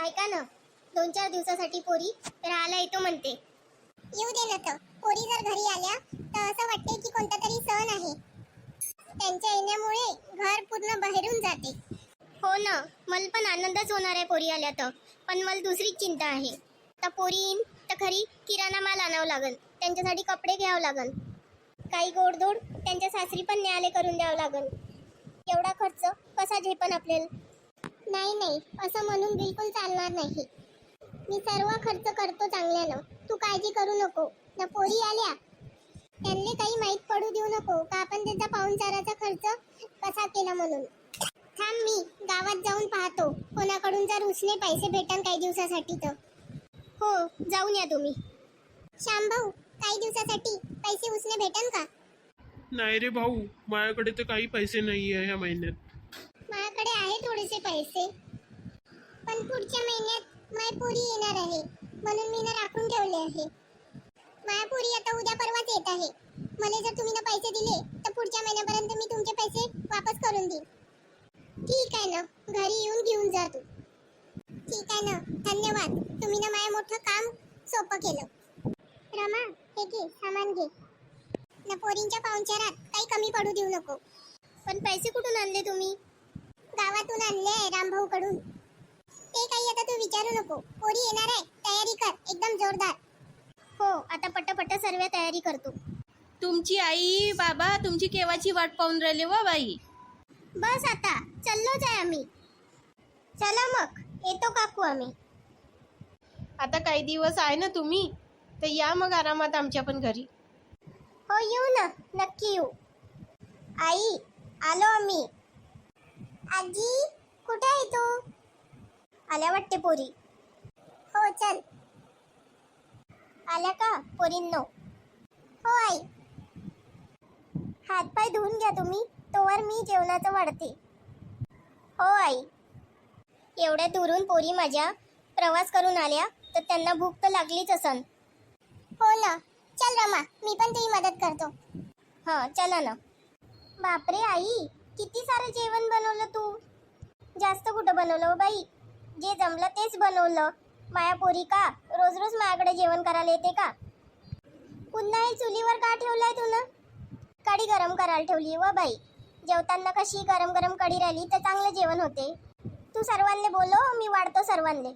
ऐका ना, 2-4 दिवसासाठी पोरी राहायला येतो म्हणते. येऊ दे ना. तर पोरी जर घरी आल्या तर असं वाटते की कोणता तरी सण आहे. त्यांच्या येण्यामुळे घर पूर्ण बहेरून जाते. हो ना, मला पण आनंदच होणार आहे पोरी आल्या तर. पण मला दुसरीच चिंता आहे. आता पोरी येईन तर खरी किराणा माल आणावं लागल, त्यांच्यासाठी कपडे घ्यावं लागल, काही गोडधोड त्यांच्या सासरी पण न्यायालय करून द्यावं लागल. एवढा खर्च कसा झेपन आपल्याला? नाही, असं म्हणून बिलकुल चालणार नाही. मी सर्व खर्च करतो चांगल्यानं, तू काळजी करू नको. ना पोरी आल्या त्यांना काही माहीत पडू देऊ नको का आपण त्याचा पाहुणचाराचा खर्च कसा केला म्हणून. थांब, मी गावात जाऊन पाहतो कोणाकडून जर उसने पैसे भेटन काही दिवसासाठी तर. हो, जाऊन या तुम्ही. श्याम भाऊ, काही दिवसासाठी पैसे उसने भेटन का? नाही रे भाऊ, माझ्याकडे तर काही पैसे नाही आहे ह्या महिन्यात. माझ्याकडे आहे थोडेसे पैसे, पण पुढच्या महिन्यात मायपोरी येणार आहे म्हणून मी ना राखून ठेवले आहे. मायापुरी आता उद्या परवाच येत आहे. मला जर तुम्ही ना पैसे दिले तर पुढच्या महिन्यापर्यंत मी तुमचे पैसे वापस करून देईन. ठीक आहे ना, घरी येऊन घेऊन जा तू. ठीक आहे ना, धन्यवाद. तुम्ही ना माझं मोठं काम सोपं केलं. रमा, हे घे, सामान घे. ना पोरींच्या पाहुणचारात काही कमी पडू देऊ नको. पण पैसे कुठून आणले तुम्ही? गावातून आणले रामभाऊ कडून. ते काही आता तू विचारू नको. पोरी येणार आहे, तयारी कर एकदम जोरदार. हो, आता पटापट सर्व तयारी करतो. तुमची आई बाबा तुमची केव्हाची वाट पाहून राहिले व बाई. बस आता चाललोच आहे आम्ही. चला मग, येतो काकू आम्ही. आता काही दिवस आहे ना तुम्ही, तर या मग आरामात आमच्या पण घरी. हो, येऊ ना, नक्की येऊ. आई, आलो आम्ही. आजी, कुठे आहे तू? आल्या वाटते पोरी. हो, चल. आल्या का पोरींनो? हो आई. हातपाय धुवून घ्या तुम्ही, तोवर मी जेवणाचं वाढते. हो आई. एवढ्या दुरून पोरी माझ्या प्रवास करून आल्या तर त्यांना भूक तर लागलीच असन. हो ना, चल रमा, मी पण तुझी मदत करतो. हां, चला ना. बापरे आई, किती सारं जेवण बनवलं तू. जास्त कुठं बनवलं हो बाई, जे जमलं तेच बनवलं. माया पोरी का रोज रोज माझ्याकडे जेवण करायला येते का? पुन्हा हे चुलीवर का ठेवलंय तू ना? कढी गरम करायला ठेवली व बाई. जेवताना कशी गरम गरम कढी राहिली तर चांगलं जेवण होते. तू सर्वांना बोलो, मी वाढतो सर्वांना.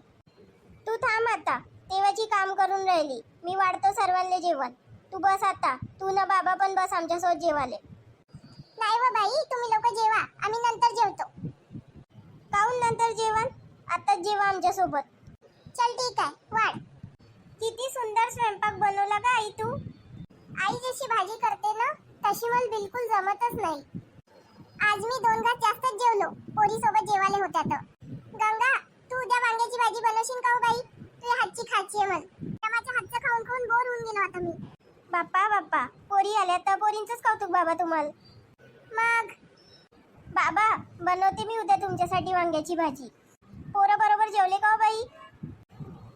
तू थांब आता, तेव्हाची काम करून राहिली. मी वाढतो सर्वांना जेवण. तू बस आता, तू ना बाबा पण बस आमच्यासोबत जेवाले. नाही व बाई, तुम्ही लोक जेवा, आम्ही नंतर जेवतो. काहून नंतर जेवण? आताच जेवा आमच्यासोबत. चल ठीक आहे, वाढ. किती सुंदर स्वयंपाक बनवला का आई तू. आई जशी भाजी करते ना तशी मला बिलकुल जमतच नाही. आज मी 2 घास जास्तच जेवलो, पोरी सोबत जेवायला होत्या तर. गंगा, तू उद्या वांग्याची भाजी बनवशील का हो बाई? तुझ्या हातची खायची आहे मला. माझ्या हातचं खाऊन खाऊन बोर होऊन गेलो आता मी. बाप्पा, पोरी आल्या तर पोरींचंच कौतुक बाबा तुम्हाला. मग बाबा, बनवते मी उद्या तुमच्यासाठी वांग्याची भाजी. पोरं बरोबर जेवले का हो बाई?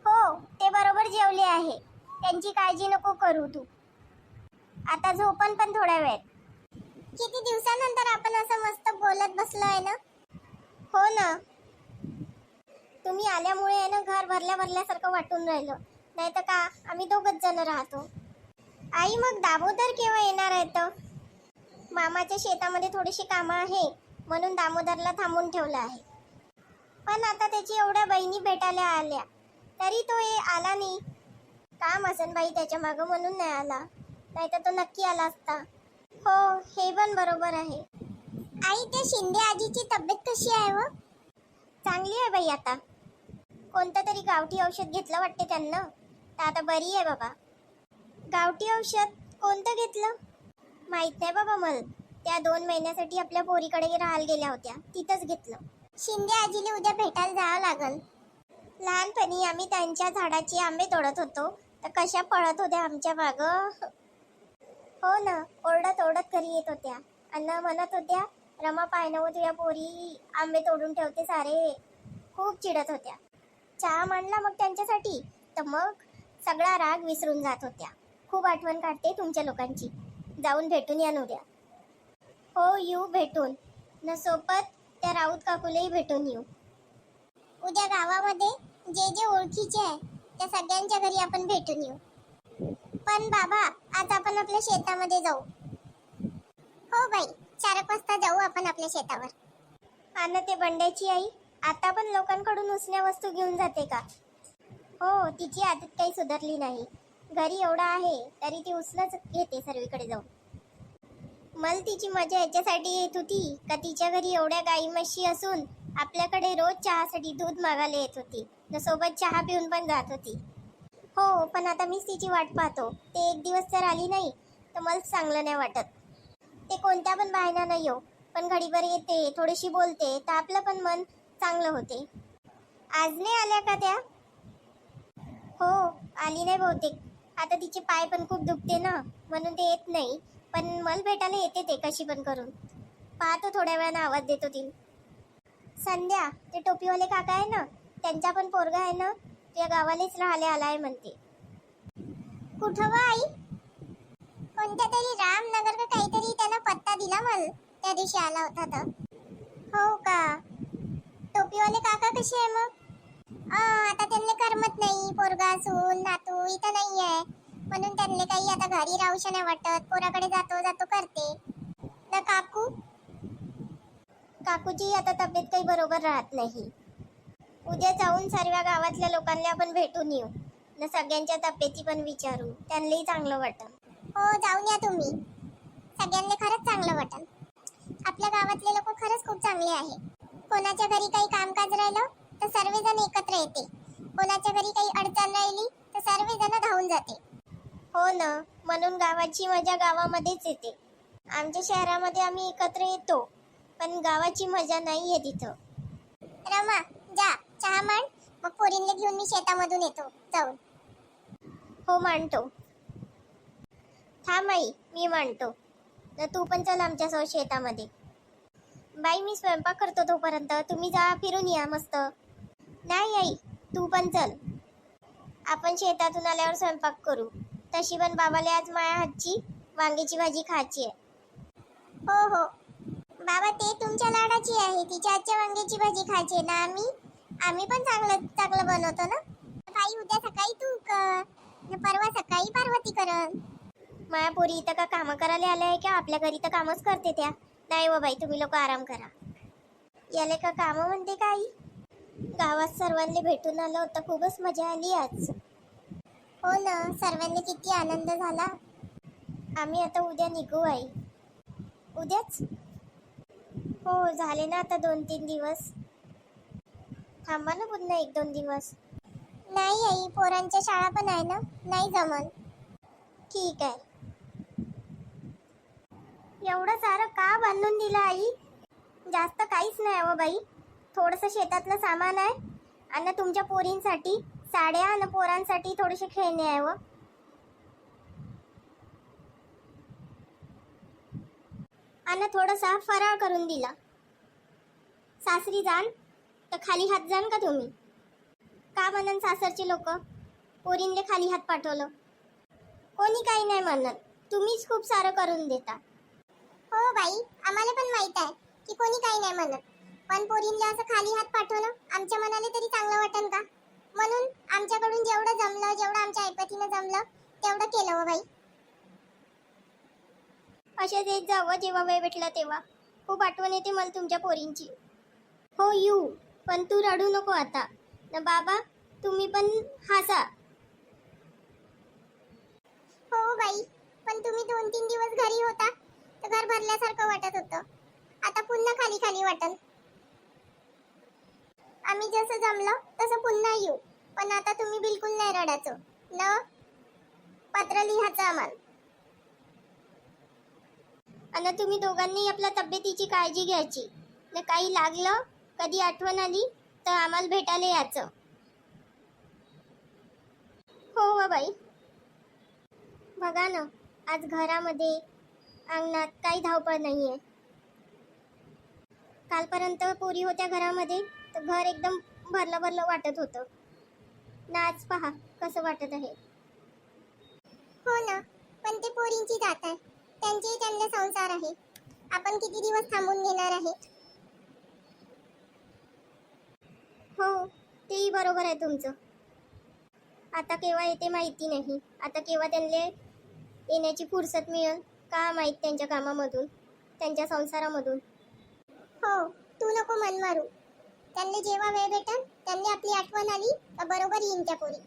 हो, ते बरोबर जेवले आहे. त्यांची काळजी नको करू तू. आता झोपन पण थोड्या वेळ. किती दिवसानंतर आपण असं मस्त बोलत बसलो आहे ना. हो ना, तुम्ही आल्यामुळे आहे ना घर भरल्यासारखं वाटून राहिलं. नाही तर का आम्ही 2घच जण राहतो. आई, मग दामोदर केव्हा येणार आहे तर? मामाच्या शेतामध्ये थोडीशी कामं आहे म्हणून दामोदरला थांबून ठेवलं आहे. पण आता त्याची एवढ्या बहिणी भेटायला आल्या तरी तो आला नाही. काम असेल बाई त्याच्या मागं म्हणून नाही आला, नाही तर तो नक्की आला असता. हो, हे पण बरोबर आहे. आई, त्या शिंदे आजीची तब्येत कशी आहे व? चांगली आहे बाई. आता कोणतं तरी गावठी औषध घेतलं वाटते त्यांना, तर आता बरी आहे बाबा. गावठी औषध कोणतं घेतलं माहित नाही बाबा मला. त्या 2 महिन्यासाठी आपल्या पोरीकडे राहायला गेल्या होत्या, तिथंच घेतलं. शिंदे आजीला उद्या भेटायला जावं लागल. लहानपणी आम्ही त्यांच्या झाडाचे आंबे तोडत होतो तर कशा पळत होत्या आमच्या मागं. हो ना, ओरडत घरी येत होत्या आणि म्हणत होत्या, रमा पायनव तुझ्या पोरी आंबे तोडून ठेवते सारे. खूप चिडत होत्या. चहा मांडला मग त्यांच्यासाठी तर मग सगळा राग विसरून जात होत्या. खूप आठवण काढते तुमच्या लोकांची. जाऊन भेटून या उद्या. हो, येऊ भेटून न सोबत त्या राऊत काकूलाही भेटून येऊ. उद्या गावामध्ये जे जे ओळखीचे आहे त्या सगळ्यांच्या घरी आपण भेटून येऊ. पण बाबा, आज आपण आपल्या शेतामध्ये जाऊ. हो बाई, 4 वाजता जाऊ आपण आपल्या शेतावर. आणि ते बंड्याची आई आता पण लोकांकडून उसण्या वस्तू घेऊन जाते का? हो, तिची आदत काही सुधारली नाही. घरी एवढा आहे तरी ती उसनच घेते सर्वीकडे जाऊन. मला तिची मजा याच्यासाठी येत होती का तिच्या घरी एवढ्या गाई म्हशी असून आपल्याकडे रोज चहासाठी दूध मागायला येत होती, न सोबत चहा पिऊन पण जात होती. हो, पण आता मीच तिची वाट पाहतो. ते एक दिवस जर आली नाही तर मला चांगलं नाही वाटत. ते कोणत्या पण बाहेर नाही येऊ, पण घडीभर येते, थोडीशी बोलते तर आपलं पण मन चांगलं होते. आज नाही आल्या का त्या? हो, आली नाही बहुतेक. आता तिचे पाय पण खूप दुखते ना, म्हणून ते येत नाही. पण मला भेटायला येते ते कशी पण करून. पाहतो, थोड्या वेळानं आवाज देतो ती. संध्या, ते टोपीवाले काका आहे ना, त्यांचा पण पोरगा आहे ना, त्या गावालेच राहायला आलाय म्हणते. कुठं व आई? कोणत्या तरी रामनगर का काहीतरी त्यानं पत्ता दिला मला त्या दिवशी आला होता तर. हो का? टोपीवाले काका कसे आहे मग? आता त्यांना करमत नाही, पोरगा सून नातू इथं नाही आहे, म्हणून त्यांना काही आता घरी राहूशा नाही वाटत. पोराकडे जातो जातो करते. ना काकू? काकूची आता तब्येत काही बरोबर राहत नाही. उद्या जाऊन सर्व गावातल्या लोकांना आपण भेटून येऊ, ना सगळ्यांच्या तब्येती पण विचारू, त्यांनाही चांगलं वाटेल. हो, जाऊन या तुम्ही. सगळ्यांना खरंच चांगलं वाटेल. आपल्या गावातले लोक खरंच खूप चांगले आहे. कोणाच्या घरी काही कामकाज राहिलं तर सर्वजण एकत्र येते. कोणाच्या घरी काही अडचण राहिली तर सर्वजण धावून जाते. हो ना, म्हणून गावाची मजा गावामध्येच येते. आमच्या शहरामध्ये आम्ही एकत्र येतो, पण गावाची मजा नाही आहे तिथं. रमा, जा चहा मांड, मग पोरींना घेऊन मी शेतामधून येतो जाऊन. हो, मांडतो. थांब आई, मी मांडतो. तर तू पण चल आमच्यासोबत शेतामध्ये. बाई, मी स्वयंपाक करतो तोपर्यंत तुम्ही जा, फिरून या मस्त. नाही आई, तू पण चल. आपण शेतातून आल्यावर स्वयंपाक करू. तशी पण बाबाला आज माझ्या हातची वांग्याची भाजी खायची आहे. हो हो बाबा, ते तुमच्या लाडाची आहे. तिच्या हातच्या वांग्याची भाजी खायची आहे ना. आम्ही पण चांगलं चांगलं बनवतो ना. बाई, उद्या सकाळी तू कर, परवा सकाळी पार्वती करन. माया पोरी इथं का कामं करायला आल्या आहे का? आपल्या घरी तर कामच करते त्या. नाही व बाई, तुम्ही लोक आराम करा. याले का कामं म्हणते का आई? गावात सर्वांना भेटून आलं होतं, खूपच मजा आली आज. हो ना, सर्वांना किती आनंद झाला. आम्ही आता उद्या निघू आई. उद्याच? हो, झाले ना आता 2-3 दिवस. थांबा ना पुन्हा 1-2 दिवस. नाही आई, पोरांच्या शाळा पण आहे ना, नाही जमल. ठीक आहे. एवढं सारं का बांधून दिलं आई? जास्त काहीच नाही हो बाई. थोडंसं शेतातलं सामान आहे आणि तुमच्या पोरींसाठी साड्या आणि पोरांसाठी थोडेसे खेळणे आहे व. आणि थोडासा फराळ करून दिला. सासरी जाण तर खाली हात जाण का तुम्ही? का म्हणन सासरचे लोक पोरींले खाली हात पाठवलं? कोणी काही नाही म्हणत, तुम्हीच खूप सारं करून देता. हो बाई, आम्हाला पण माहित आहे की कोणी काही नाही म्हणत, पण पोरींले असं खाली हात पाठवलं आमच्या मनाला तरी चांगलं वाटन का? म्हणून आमच्याकडून जेवढं जमलं, जेवढं आमच्या ऐपतीनं जमलं तेवढं केलं हो बाई. असे देत जावं जेव्हा वेळ भेटला तेव्हा. खूप आठवण येते मला तुमच्या पोरींची. हो येऊ, पण तू रडू नको आता ना बाबा, तुम्ही पण हसा. हो बाई, पण तुम्ही 2-3 दिवस घरी होता तर घर भरल्यासारखं वाटत होतं. आता पुन्हा खाली खाली वाटल. आम्ही जसं जमलं तसं पुन्हा येऊ, पण आता तुम्ही बिलकुल नाही रडायचं न. पत्र लिहायचं आम्हाला. आणि तुम्ही दोघांनी आपल्या तब्येतीची काळजी घ्यायची न. काही लागलं, कधी आठवण आली तर आम्हाला भेटायला यायचं. हो बाई. बघा ना, आज घरामध्ये अंगणात काही धावपळ नाही आहे. कालपर्यंत पोरी होत्या घरामध्ये तर घर एकदम भरलं भरलं वाटत होतं ना. आज पहा कसं वाटत आहे. हो ना, पण ते पोरींची जात आहे, त्यांना संसार आहे. आपण किती दिवस थांबून घेणार आहे? हो, तेही बरोबर आहे तुमचं. आता केव्हा येते माहिती नाही. आता केव्हा त्यांना येण्याची फुरसत मिळेल का माहीत, त्यांच्या कामामधून, त्यांच्या संसारामधून. हो, तू नको मन मारू. त्यांनी जेव्हा वेळ भेटन त्यांनी आपली आठवण आली तर बरोबर येईन त्या पोरी.